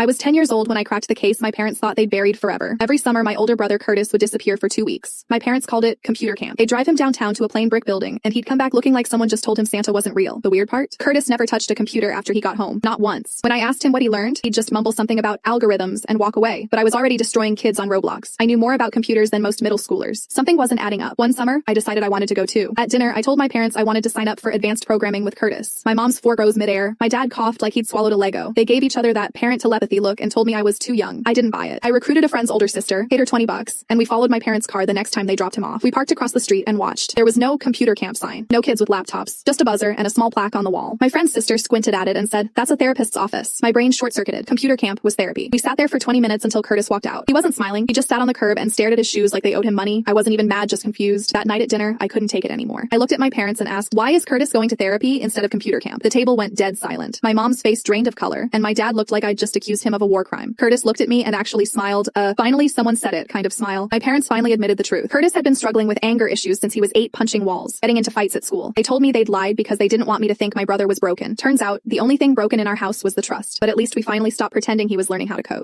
I was 10 years old when I cracked the case my parents thought they'd buried forever. Every summer, my older brother Curtis would disappear for 2 weeks. My parents called it computer camp. They'd drive him downtown to a plain brick building, and he'd come back looking like someone just told him Santa wasn't real. The weird part? Curtis never touched a computer after he got home. Not once. When I asked him what he learned, he'd just mumble something about algorithms and walk away. But I was already destroying kids on Roblox. I knew more about computers than most middle schoolers. Something wasn't adding up. One summer, I decided I wanted to go too. At dinner, I told my parents I wanted to sign up for advanced programming with Curtis. My mom's fork rose midair. My dad coughed like he'd swallowed a Lego. They gave each other that parent telepathy look and told me I was too young. I didn't buy it. I recruited a friend's older sister, paid her $20, and we followed my parents' car the next time they dropped him off. We parked across the street and watched. There was no computer camp sign, no kids with laptops, just a buzzer and a small plaque on the wall. My friend's sister squinted at it and said, "That's a therapist's office." My brain short-circuited. Computer camp was therapy. We sat there for 20 minutes until Curtis walked out. He wasn't smiling. He just sat on the curb and stared at his shoes like they owed him money. I wasn't even mad, just confused. That night at dinner, I couldn't take it anymore. I looked at my parents and asked, why is Curtis going to therapy instead of computer camp? The table went dead silent. My mom's face drained of color, and my dad looked like I'd just accused him of a war crime. Curtis looked at me and actually smiled. Finally someone said it kind of smile. My parents finally admitted the truth. Curtis had been struggling with anger issues since he was 8, punching walls, getting into fights at school. They told me they'd lied because they didn't want me to think my brother was broken. Turns out, the only thing broken in our house was the trust. But at least we finally stopped pretending he was learning how to code.